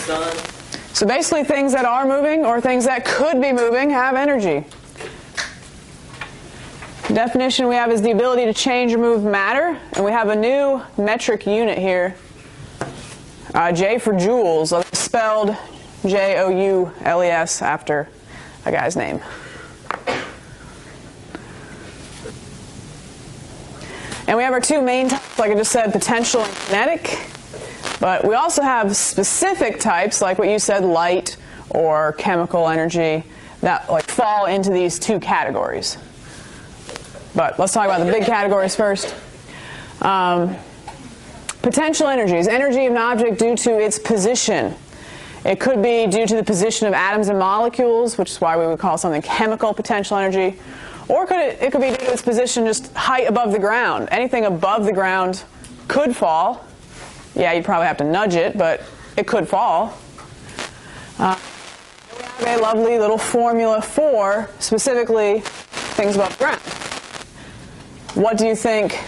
sun. So basically things that are moving or things that could be moving have energy. The definition we have is the ability to change or move matter, and we have a new metric unit here, J for joules, spelled Joules after a guy's name. And we have our two main types, like I just said, potential and kinetic. But we also have specific types, like what you said, light or chemical energy, that like fall into these two categories. But let's talk about the big categories first. Potential energy is energy of an object due to its position. It could be due to the position of atoms and molecules, which is why we would call something chemical potential energy. Or it could be due to its position, just height above the ground. Anything above the ground could fall. Yeah, you'd probably have to nudge it, but it could fall. We have a lovely little formula for specifically things above the ground. What do you think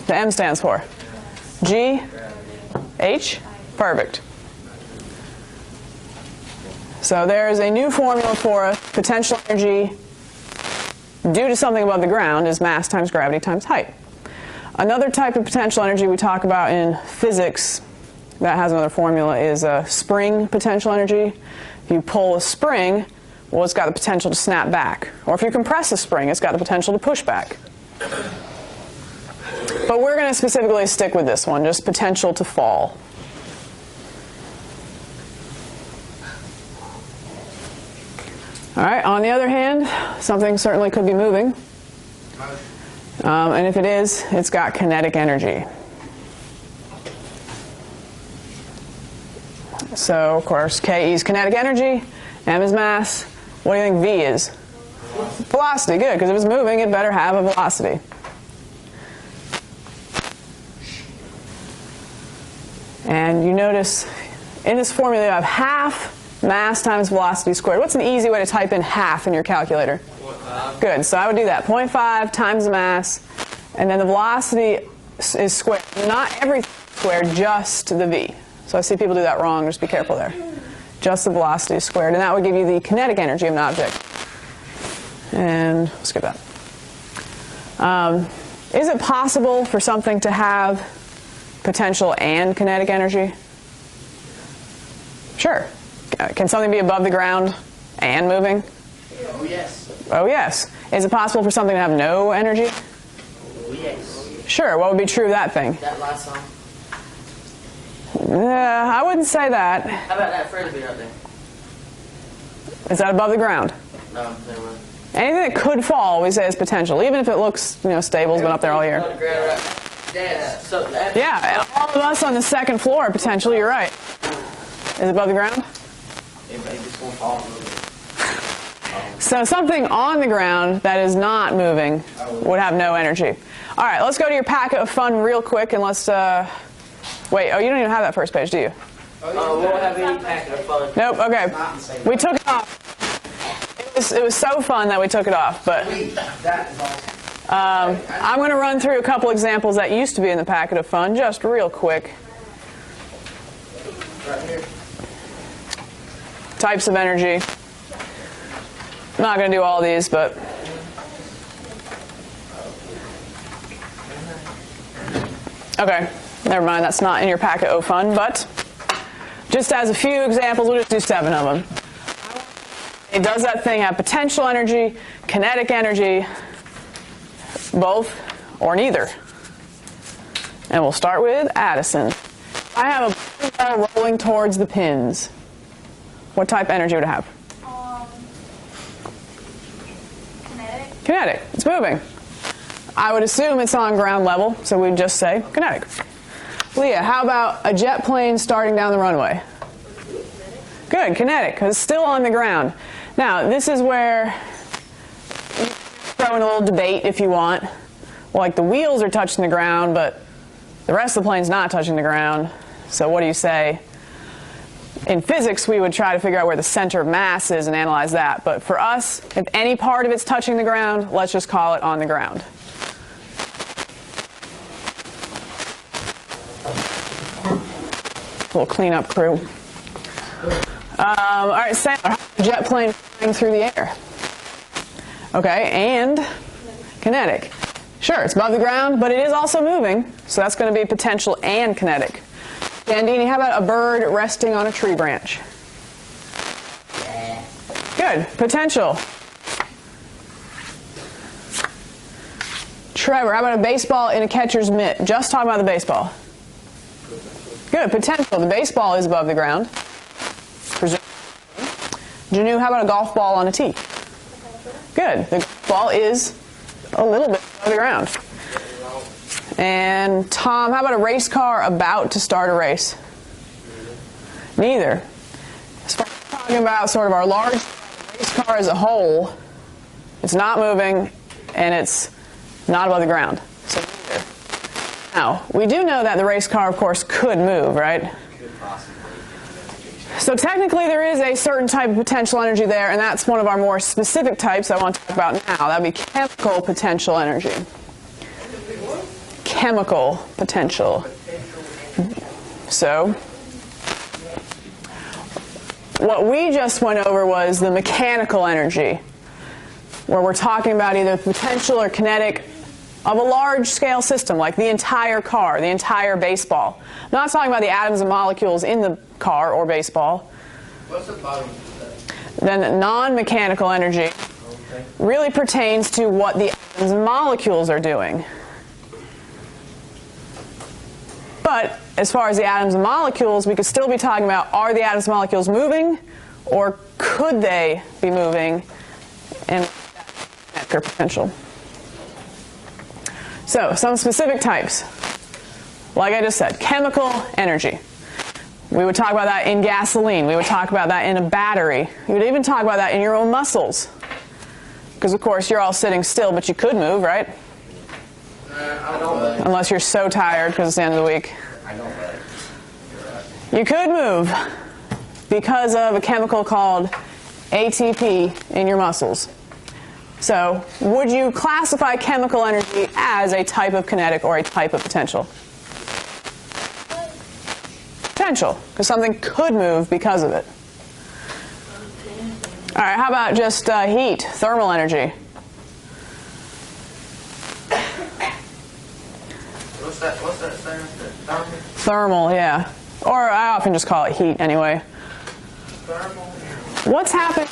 the M stands for? G? H? Perfect. So there's a new formula for potential energy due to something above the ground is mass times gravity times height. Another type of potential energy we talk about in physics that has another formula is spring potential energy. If you pull a spring, well, it's got the potential to snap back. Or if you compress a spring, it's got the potential to push back. But we're going to specifically stick with this one, just potential to fall. All right, on the other hand, something certainly could be moving. And if it is, it's got kinetic energy. So, of course, Ke is kinetic energy, M is mass. What do you think V is? Velocity, good, because if it's moving, it better have a velocity. And you notice in this formula you have half mass times velocity squared. What's an easy way to type in half in your calculator? 0.5. Good, so I would do that. 0.5 times the mass, and then the velocity is squared. Not everything squared, just the v. So I see people do that wrong, just be careful there. Just the velocity squared, and that would give you the kinetic energy of an object. And we'll skip that. Is it possible for something to have potential and kinetic energy? Sure. Can something be above the ground and moving? Oh, yes. Oh, yes. Is it possible for something to have no energy? Oh, yes. Sure. What would be true of that thing? That last song. I wouldn't say that. How about that frisbee right there? Is that above the ground? No, never mind. Anything that could fall, we say is potential, even if it looks, stable, has been up there all year. Yeah, all of us on the second floor, potentially, you're right. Is it above the ground? So something on the ground that is not moving would have no energy. All right, let's go to your packet of fun real quick, and let's, wait, oh, you don't even have that first page, do you? Oh, we don't have any packet of fun. Nope, okay. We took it off. It was so fun that we took it off, but I'm going to run through a couple examples that used to be in the packet of fun, just real quick. Right here. Types of energy. I'm not going to do all these, but okay, never mind. That's not in your packet of fun, but just as a few examples, we'll just do 7 of them. It does that thing have potential energy, kinetic energy, both, or neither? And we'll start with Addison. I have a ball rolling towards the pins. What type of energy would it have? Kinetic. Kinetic. It's moving. I would assume it's on ground level, so we'd just say kinetic. Leah, how about a jet plane starting down the runway? Good, kinetic, because it's still on the ground. Now, this is where you throw in a little debate if you want. Well, like the wheels are touching the ground, but the rest of the plane's not touching the ground. So what do you say? In physics, we would try to figure out where the center of mass is and analyze that. But for us, if any part of it's touching the ground, let's just call it on the ground. Little cleanup crew. All right, sailor, jet plane flying through the air. Okay, and kinetic. Sure, it's above the ground, but it is also moving, so that's going to be potential and kinetic. Dandini, how about a bird resting on a tree branch? Good, potential. Trevor, how about a baseball in a catcher's mitt? Just talking about the baseball. Good, potential. The baseball is above the ground. Janu, how about a golf ball on a tee? Good, the golf ball is a little bit above the ground. And Tom, how about a race car about to start a race? Neither. As far as talking about sort of our large race car as a whole, it's not moving and it's not above the ground. So neither. Now, we do know that the race car, of course, could move, right? So technically there is a certain type of potential energy there, and that's one of our more specific types I want to talk about now. That would be chemical potential energy. Chemical potential. So what we just went over was the mechanical energy, where we're talking about either potential or kinetic of a large-scale system, like the entire car, the entire baseball. I'm not talking about the atoms and molecules in the car or baseball. What's the bottom? Then non-mechanical energy really pertains to what the atoms and molecules are doing. But as far as the atoms and molecules, we could still be talking about, are the atoms and molecules moving, or could they be moving, and kinetic or potential. So, some specific types. Like I just said, chemical energy. We would talk about that in gasoline. We would talk about that in a battery. We would even talk about that in your own muscles. Because, of course, you're all sitting still, but you could move, right? I don't. Unless you're so tired because it's the end of the week. I don't. You could move because of a chemical called ATP in your muscles. So, would you classify chemical energy as a type of kinetic or a type of potential? Potential, because something could move because of it. All right, how about just heat, thermal energy? What's that saying? Thermal, yeah. Or I often just call it heat anyway. Thermal. What's happening?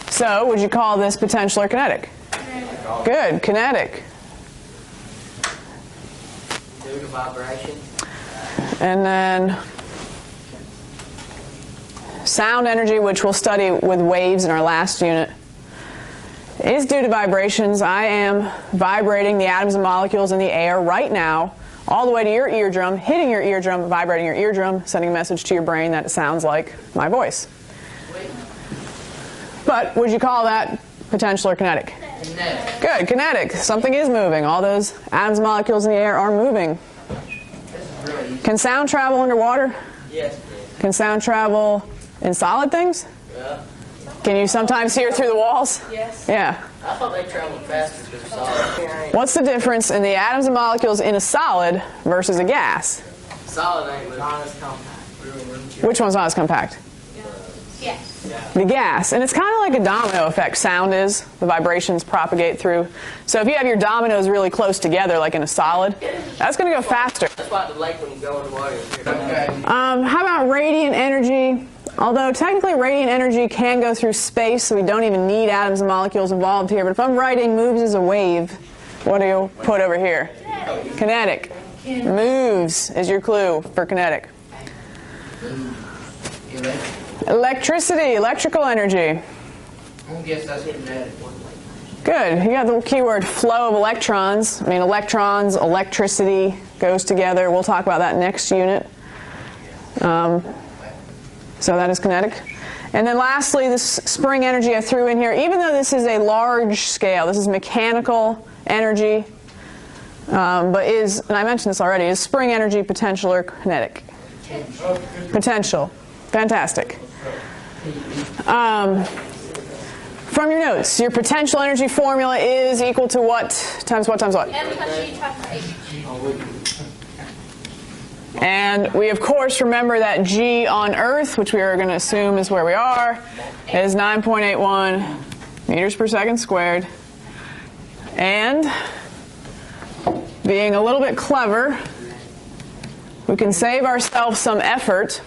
So, would you call this potential or kinetic? Good, kinetic. Due to vibration. And then sound energy, which we'll study with waves in our last unit, is due to vibrations. I am vibrating the atoms and molecules in the air right now, all the way to your eardrum, hitting your eardrum, vibrating your eardrum, sending a message to your brain that it sounds like my voice. But would you call that potential or kinetic? Kinetic. Good, kinetic. Something is moving. All those atoms and molecules in the air are moving. This is really easy. Can sound travel underwater? Yes. Can sound travel in solid things? Yeah. Can you sometimes hear through the walls? Yes. Yeah. I thought they traveled faster because they're solid. What's the difference in the atoms and molecules in a solid versus a gas? Solid ain't not as compact. Which one's not as compact? Yes. The gas. And it's kind of like a domino effect, sound is. The vibrations propagate through. So if you have your dominoes really close together, like in a solid, that's going to go faster. That's why the lake when you go in the water. Okay. How about radiant energy? Although technically radiant energy can go through space, so we don't even need atoms and molecules involved here. But if I'm writing moves as a wave, what do you put over here? Kinetic. Moves is your clue for kinetic. Electricity, electrical energy. I guess that's kinetic. Good. You got the keyword flow of electrons. I mean, electrons, electricity goes together. We'll talk about that next unit. So that is kinetic. And then lastly, this spring energy I threw in here. Even though this is a large scale, this is mechanical energy, but is, and I mentioned this already, is spring energy potential or kinetic? Potential. Fantastic. From your notes, your potential energy formula is equal to what times what times what? M plus G times H. And we, of course, remember that G on Earth, which we are going to assume is where we are, is 9.81 meters per second squared. And being a little bit clever, we can save ourselves some effort,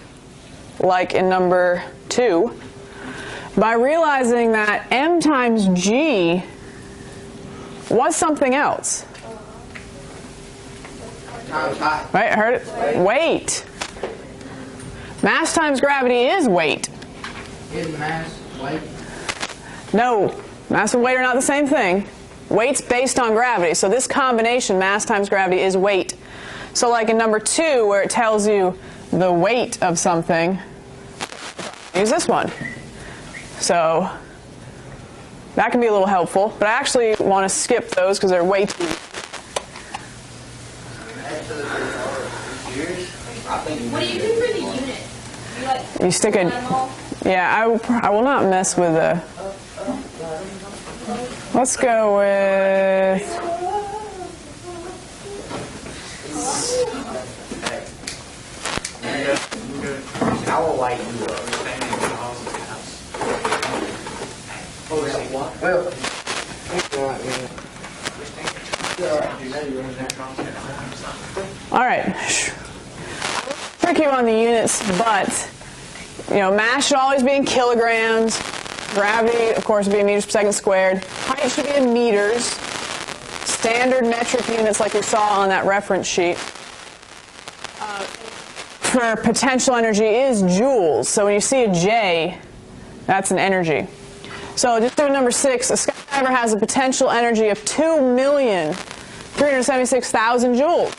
like in number 2, by realizing that m times g was something else. Right, heard it? Weight. Mass times gravity is weight. Isn't mass weight? No, mass and weight are not the same thing. Weight's based on gravity, so this combination, mass times gravity, is weight. So like in number 2, where it tells you the weight of something, use this one. So that can be a little helpful, but I actually want to skip those because they're way too. What do you do for the unit? You like You stick a. Yeah, I will not mess with the. Let's go with. Our white you are. Oh, that what? Well, All right. Tricky on the units, but mass should always be in kilograms. Gravity, of course, would be in meters per second squared. Height should be in meters. Standard metric units, like we saw on that reference sheet, for potential energy is joules. So when you see a J, that's an energy. So just doing number 6, a skydiver has a potential energy of 2,376,000 joules.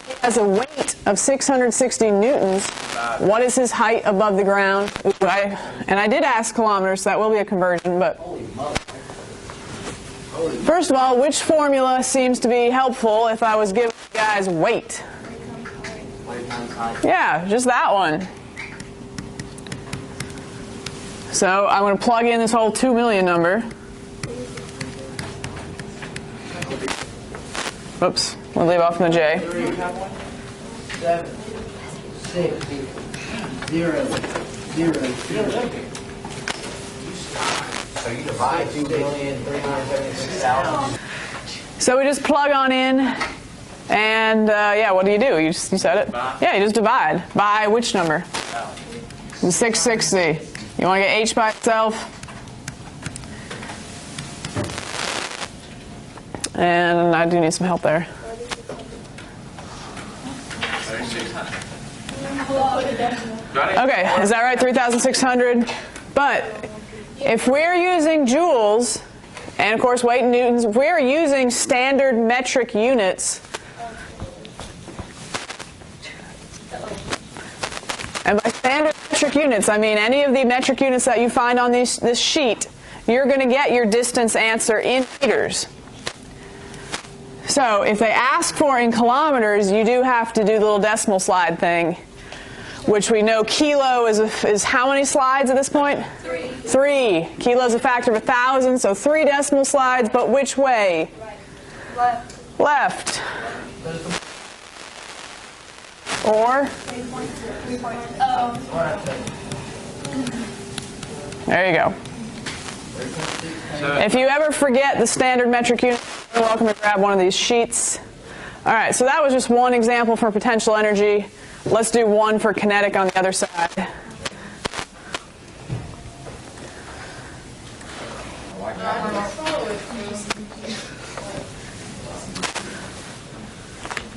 He has a weight of 660 newtons. What is his height above the ground? And I did ask kilometers, so that will be a conversion. But first of all, which formula seems to be helpful if I was giving you guys weight? Yeah, just that one. So I'm going to plug in this whole 2 million number. Oops, we'll leave off from the J. 7, 6, 0, 0, 0. So you divide 2,376,000. So we just plug on in, and yeah, what do? You said it. Yeah, you just divide by which number? 660. You want to get H by itself, and I do need some help there. Okay, is that right? 3,600. But if we're using joules, and of course weight in newtons, if we're using standard metric units, and by standard metric units, I mean any of the metric units that you find on this sheet, you're going to get your distance answer in meters. So if they ask for in kilometers, you do have to do the little decimal slide thing, which we know kilo is how many slides at this point? 3. 3. Kilo is a factor of 1,000, so 3 decimal slides, but which way? Right. Left. Or? There you go. If you ever forget the standard metric unit, you're welcome to grab one of these sheets. All right, so that was just one example for potential energy. Let's do one for kinetic on the other side.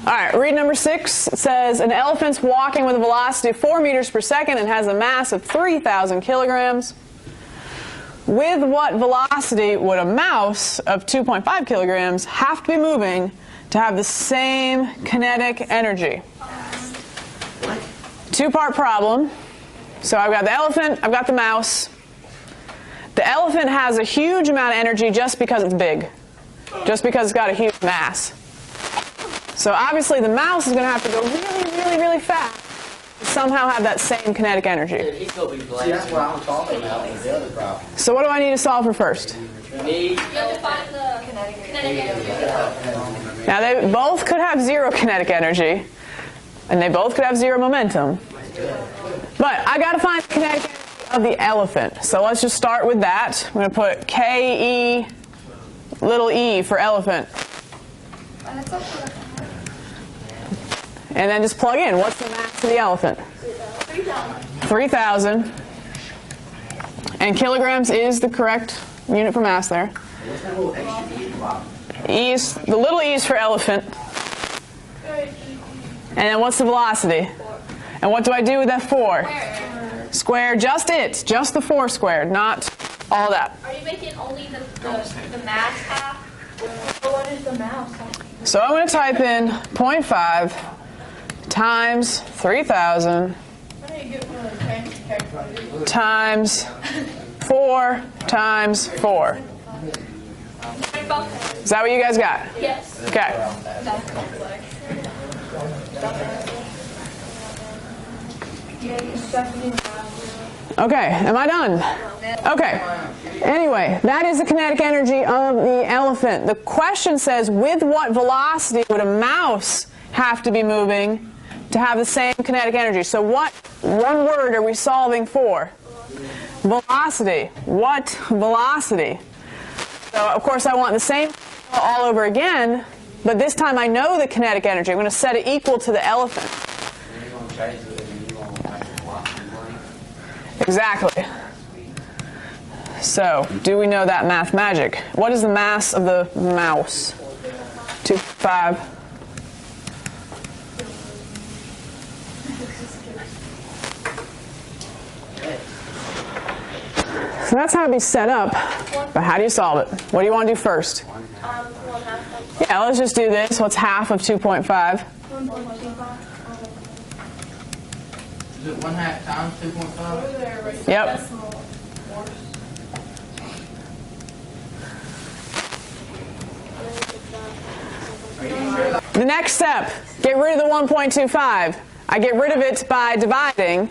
All right, read number 6. It says, an elephant's walking with a velocity of 4 meters per second and has a mass of 3,000 kilograms. With what velocity would a mouse of 2.5 kilograms have to be moving to have the same kinetic energy? 2-part problem. So I've got the elephant, I've got the mouse. The elephant has a huge amount of energy just because it's big, just because it's got a huge mass. So obviously the mouse is going to have to go really, really, really fast to somehow have that same kinetic energy. He's going to be glad. That's what I'm talking about with the other problem. So what do I need to solve for first? You have to find the kinetic energy. Now they both could have 0 kinetic energy. And they both could have zero momentum. But I got to find the kinetic energy of the elephant. So let's just start with that. I'm going to put Ke little e for elephant. And then just plug in. What's the mass of the elephant? 3,000. And kilograms is the correct unit for mass there. What's that little extra E drop? E is, the little e is for elephant. And then what's the velocity? And what do I do with that 4? Square just it. Just the 4 squared, not all that. Are you making only the mass half? What is the mass? So I'm going to type in 0.5 times 3,000 times 4 times 4. Is that what you guys got? Yes. Okay. Okay, am I done? Okay. Anyway, that is the kinetic energy of the elephant. The question says, with what velocity would a mouse have to be moving to have the same kinetic energy? So what one word are we solving for? Velocity. What velocity? So of course I want the same all over again, but this time I know the kinetic energy. I'm going to set it equal to the elephant. You're going to change it and you're going to make it velocity money. Exactly. So, do we know that math magic? What is the mass of the mouse? 2.5. So that's how it'd be set up. But how do you solve it? What do you want to do first? Yeah, let's just do this. What's half of 2.5? Is it 1/2 times 2.5? Yep. The next step, get rid of the 1.25. I get rid of it by dividing.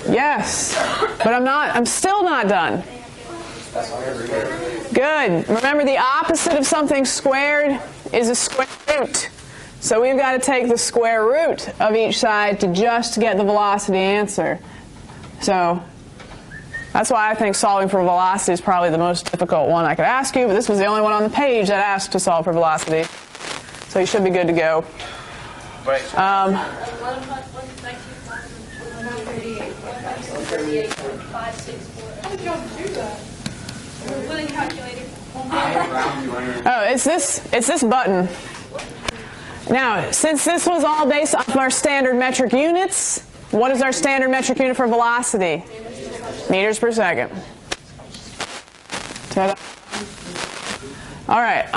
Yes, but I'm still not done. Good. Remember, the opposite of something squared is a square root. So we've got to take the square root of each side to just get the velocity answer. So that's why I think solving for velocity is probably the most difficult one I could ask you, but this was the only one on the page that asked to solve for velocity. So you should be good to go. Oh, it's this button. Now, since this was all based off our standard metric units, what is our standard metric unit for velocity? Meters per second. Ta-da. All right.